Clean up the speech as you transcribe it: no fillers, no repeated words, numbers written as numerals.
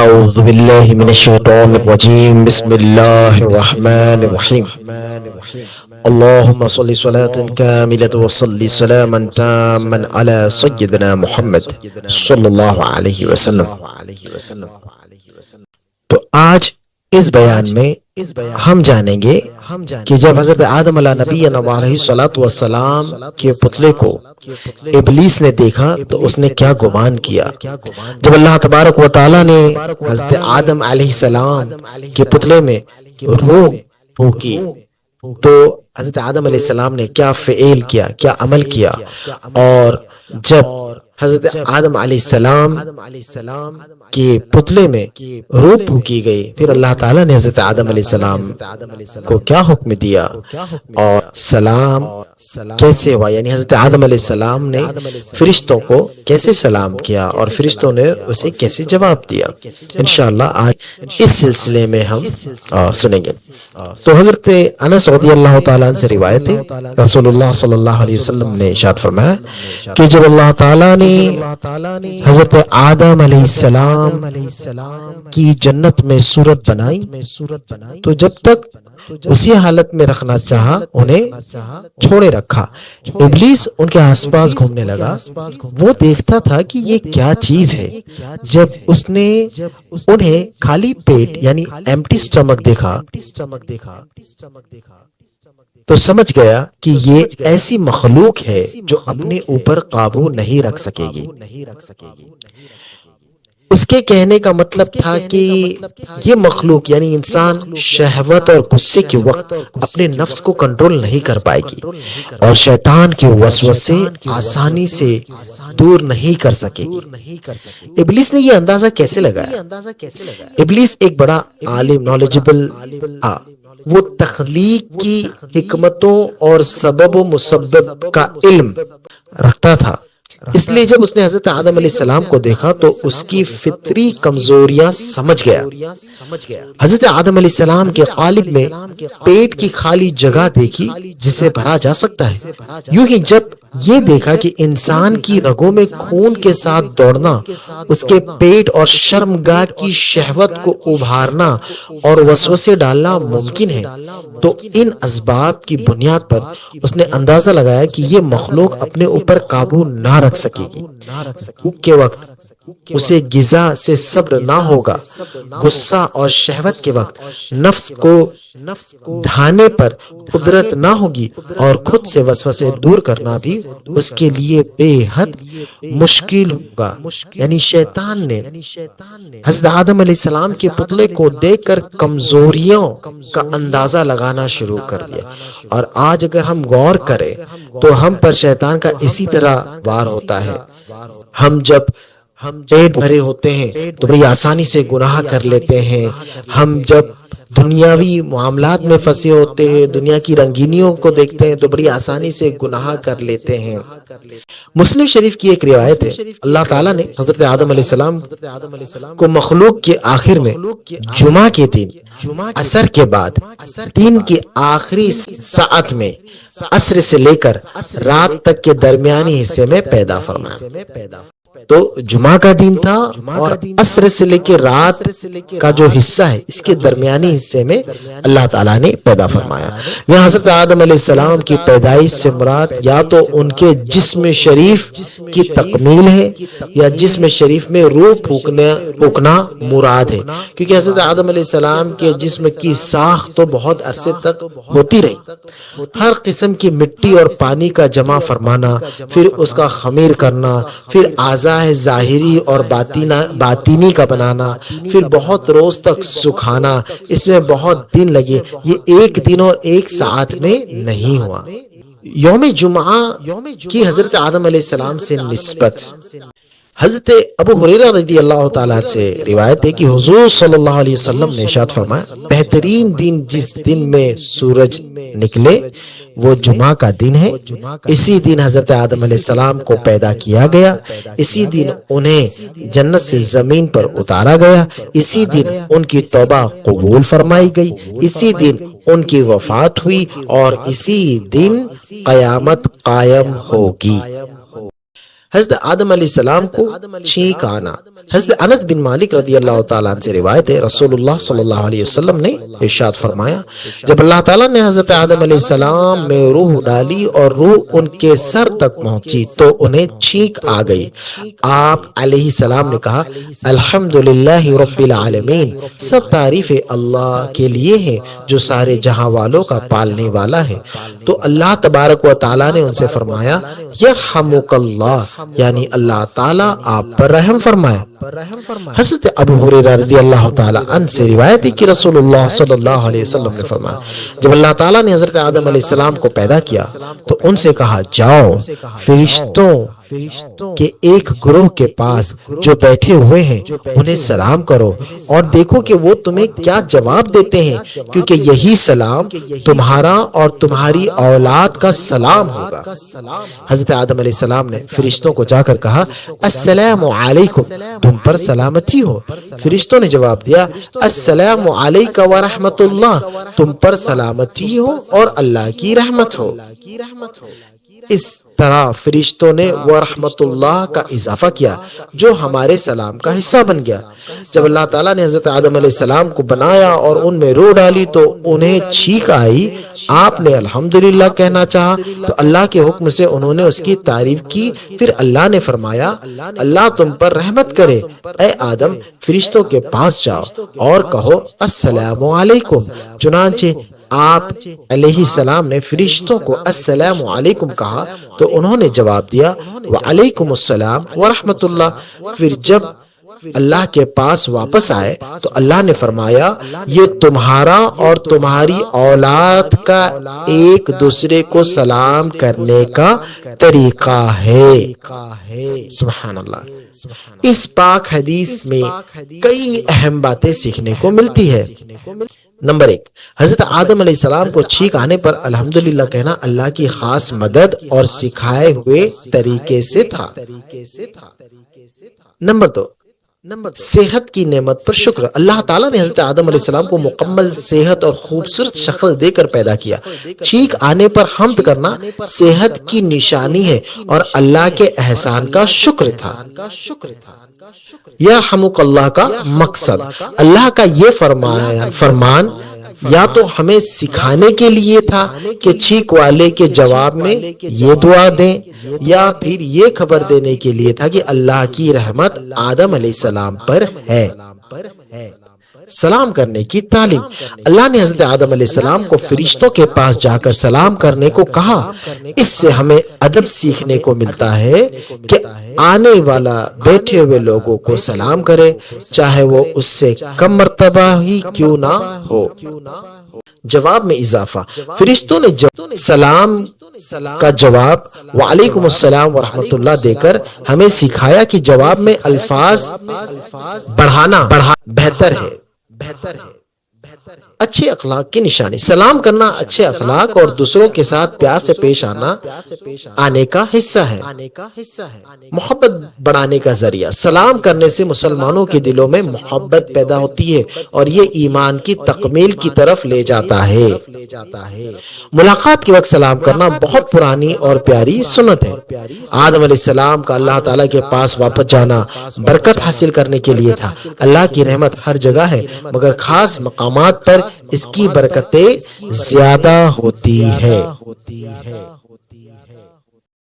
أعوذ بالله من الشيطان الرجيم بسم الله الرحمن الرحيم اللهم صل صلاة كاملة وصل سلاما تاما على سيدنا محمد صلی اللہ علیہ وسلم۔ تو آج اس بیان میں ہم جانیں گے کہ جب حضرت آدم علیہ نبینا علیہ الصلوۃ والسلام کے پتلے کو ابلیس نے دیکھا تو اس نے کیا گمان کیا۔ جب اللہ تبارک و تعالی نے حضرت آدم علیہ السلام کے پتلے میں روح پھونکی تو حضرت آدم علیہ السلام نے کیا فعل کیا، کیا عمل کیا، اور جب حضرت آدم علیہ السلام کے پتلے میں روح پھونکی گئی پھر اللہ تعالیٰ نے حضرت آدم علیہ السلام کو کیا حکم دیا اور سلام کیسے ہوا، یعنی حضرت آدم علیہ السلام نے فرشتوں کو کیسے سلام کیا اور فرشتوں نے اسے کیسے جواب دیا، انشاءاللہ آج اس سلسلے میں ہم سنیں گے۔ تو حضرت انس رضی اللہ تعالیٰ عنہ سے روایت ہے، رسول اللہ صلی اللہ علیہ وسلم نے ارشاد فرمایا کہ جب اللہ تعالیٰ نے حضرت آدم علیہ السلام کی جنت میں صورت بنائی تو جب تک اسی حالت میں رکھنا چاہا انہیں چھوڑے رکھا۔ ابلیس ان کے آس پاس گھومنے لگا، وہ دیکھتا تھا کہ یہ کیا چیز ہے۔ جب اس نے انہیں خالی پیٹ یعنی ایمپٹی سٹمک دیکھا تو سمجھ گیا کہ یہ ایسی مخلوق ہے جو اپنے اوپر قابو نہیں رکھ سکے گی۔ اس کے کہنے کا مطلب تھا کہ یہ مخلوق یعنی انسان شہوت اور غصے کے وقت اپنے نفس کو کنٹرول نہیں کر پائے گی اور شیطان کے وسوسے آسانی سے دور نہیں کر سکے گی۔ ابلیس نے یہ اندازہ کیسے لگایا؟ ابلیس ایک بڑا عالم، نالجبل تھا، وہ تخلیق کی حکمتوں اور سبب و مسبب کا علم رکھتا تھا، اس لیے جب اس نے حضرت آدم علیہ السلام کو دیکھا تو اس کی فطری کمزوریاں سمجھ گیا۔ حضرت آدم علیہ السلام کے قالب میں پیٹ کی خالی جگہ دیکھی جسے بھرا جا سکتا ہے، یوں ہی جب یہ دیکھا کہ انسان کی رگوں میں خون کے ساتھ دوڑنا، اس کے پیٹ اور شرمگاہ کی شہوت کو ابھارنا اور وسوسے ڈالنا ممکن ہے، تو ان اسباب کی بنیاد پر اس نے اندازہ لگایا کہ یہ مخلوق اپنے اوپر قابو نہ رکھ سکے گی۔ بھوک کے وقت اسے غذا سے صبر نہ ہوگا، غصہ اور شہوت کے وقت نفس کو دھانے پر قدرت نہ ہوگی اور خود سے وسوسے دور کرنا بھی اس کے لیے بے حد مشکل ہوگا۔ یعنی شیطان نے حضرت آدم علیہ السلام کے پتلے کو دیکھ کر کمزوریوں کا اندازہ لگانا شروع کر دیا، اور آج اگر ہم غور کریں تو ہم پر شیطان کا اسی طرح وار ہوتا ہے۔ ہم جب پیٹ بھرے ہوتے ہیں تو بڑی آسانی سے گناہ کر لیتے ہیں، ہم جب دنیاوی معاملات میں پھنسے ہوتے ہیں، دنیا کی رنگینیوں کو دیکھتے ہیں تو بڑی آسانی سے گناہ کر لیتے ہیں۔ مسلم شریف کی ایک روایت ہے، اللہ تعالیٰ نے حضرت آدم علیہ السلام کو مخلوق کے آخر میں جمعہ کے دن عصر کے بعد دن کی آخری ساعت میں عصر سے لے کر رات تک کے درمیانی حصے میں پیدا فرمایا۔ تو جمعہ کا دن تھا اور عصر سے لے کے رات کا جو حصہ ہے اس کے درمیانی حصے میں اللہ تعالیٰ نے پیدا فرمایا۔ یہاں حضرت آدم علیہ السلام کی پیدائش سے مراد یا تو ان کے جسم شریف کی تکمیل ہے یا جسم شریف میں روح پھونکنا مراد ہے، کیونکہ حضرت آدم علیہ السلام کے جسم کی ساخت تو بہت عرصے تک ہوتی رہی، ہر قسم کی مٹی اور پانی کا جمع فرمانا، پھر اس کا خمیر کرنا، پھر اعضاء ظاہری اور باطینی کا بنانا، پھر بہت روز تک سکھانا، اس میں بہت دن لگے، یہ ایک دن اور ایک ساعت میں نہیں ہوا۔ یوم جمعہ کی حضرت آدم علیہ السلام سے نسبت حضرت ابو ہریرہ رضی اللہ تعالیٰ سے روایت ہے کہ حضور صلی اللہ علیہ وسلم نے ارشاد فرمایا، بہترین دن جس دن میں سورج نکلے وہ جمعہ کا دن ہے، اسی دن حضرت آدم علیہ السلام کو پیدا کیا گیا، اسی دن انہیں جنت سے زمین پر اتارا گیا، اسی دن ان کی توبہ قبول فرمائی گئی، اسی دن ان کی وفات ہوئی اور اسی دن قیامت قائم ہوگی۔ حضرت آدم علیہ السلام کو چھینک آنا۔ حضرت انس بن مالک رضی اللہ تعالیٰ عنہ سے روایت ہے، رسول اللہ صلی اللہ علیہ وسلم نے ارشاد فرمایا، جب اللہ تعالیٰ نے حضرت آدم علیہ السلام میں روح ڈالی اور روح ان کے سر تک پہنچی تو انہیں چھینک آ گئی۔ آپ علیہ السلام نے کہا، الحمدللہ رب العالمین، سب تعریف اللہ کے لیے ہے جو سارے جہاں والوں کا پالنے والا ہے۔ تو اللہ تبارک و تعالیٰ نے ان سے فرمایا، یرحمک اللہ، یعنی اللہ تعالیٰ آپ پر رحم فرمائے۔ حضرت ابو ہریرہ رضی اللہ تعالیٰ عنہ سے روایت ہے کہ رسول اللہ صلی اللہ علیہ وسلم نے فرمایا، جب اللہ تعالیٰ نے حضرت آدم علیہ السلام کو پیدا کیا تو ان سے کہا، جاؤ فرشتوں کے ایک گروہ کے پاس جو بیٹھے ہوئے ہیں انہیں سلام کرو اور دیکھو کہ وہ تمہیں کیا جواب دیتے ہیں، کیونکہ یہی سلام تمہارا اور تمہاری اولاد کا سلام ہوگا۔ حضرت آدم علیہ السلام نے فرشتوں کو جا کر کہا، السلام علیکم، تم پر سلامتی ہو۔ فرشتوں نے جواب دیا، السلام علیکم ورحمۃ اللہ، تم پر سلامتی ہو اور اللہ کی رحمت ہو۔ اس طرح فرشتوں نے ورحمت اللہ کا اضافہ کیا جو ہمارے سلام کا حصہ بن گیا۔ جب اللہ تعالیٰ نے حضرت آدم علیہ السلام کو بنایا اور ان میں روح ڈالی تو انہیں چھینک آئی۔ آپ نے الحمدللہ کہنا چاہا تو اللہ کے حکم سے انہوں نے اس کی تعریف کی۔ پھر اللہ نے فرمایا، اللہ تم پر رحمت کرے، اے آدم فرشتوں کے پاس جاؤ اور کہو السلام علیکم۔ چنانچہ آپ علیہ السلام نے فرشتوں کو السلام علیکم کہا تو انہوں نے جواب دیا، وعلیکم السلام ورحمت اللہ۔ پھر جب اللہ کے پاس واپس آئے تو اللہ نے فرمایا، یہ تمہارا اور تمہاری اولاد کا ایک دوسرے کو سلام کرنے کا طریقہ ہے۔ سبحان اللہ۔ اس پاک حدیث میں کئی اہم باتیں سیکھنے کو ملتی ہے۔ نمبر 1، حضرت آدم علیہ السلام کو چھینک آنے پر الحمدللہ کہنا اللہ کی خاص مدد اور سکھائے ہوئے طریقے سے تھا۔ نمبر 2، صحت کی نعمت پر شکر۔ اللہ تعالیٰ نے حضرت آدم علیہ السلام کو مکمل صحت اور خوبصورت شکل دے کر پیدا کیا۔ چھینک آنے پر حمد کرنا صحت کی نشانی ہے اور اللہ کے احسان کا شکر تھا۔ یرحمک اللہ کا مقصد اللہ کا یہ فرمان یا تو ہمیں سکھانے کے لیے تھا کہ چھینک والے کے جواب میں یہ دعا دیں، یا پھر یہ خبر دینے کے لیے تھا کہ اللہ کی رحمت آدم علیہ السلام پر ہے۔ سلام کرنے کی تعلیم۔ اللہ نے حضرت آدم علیہ السلام کو فرشتوں کے پاس جا کر سلام کرنے کو کہا۔ اس سے ہمیں ادب سیکھنے کو ملتا ہے کہ آنے والا بیٹھے ہوئے لوگوں کو سلام کرے، چاہے وہ اس سے کم مرتبہ ہی کیوں نہ ہو۔ جواب میں اضافہ، فرشتوں نے سلام کا جواب وعلیکم السلام ورحمۃ اللہ دے کر ہمیں سکھایا کہ جواب میں الفاظ بڑھانا بہتر ہے۔ اچھے اخلاق کی نشانی۔ سلام کرنا اچھے اخلاق اور دوسروں کے ساتھ پیار سے پیش آنے کا حصہ ہے۔ محبت بڑھانے کا ذریعہ۔ سلام کرنے سے مسلمانوں کے دلوں میں محبت پیدا ہوتی ہے اور یہ ایمان کی تکمیل کی طرف لے جاتا ہے۔ ملاقات کے وقت سلام کرنا بہت پرانی اور پیاری سنت ہے۔ آدم علیہ السلام کا اللہ تعالیٰ کے پاس واپس جانا برکت حاصل کرنے کے لیے تھا۔ اللہ کی رحمت ہر جگہ ہے مگر خاص مقامات پر اس کی برکتیں زیادہ ہوتی ہے۔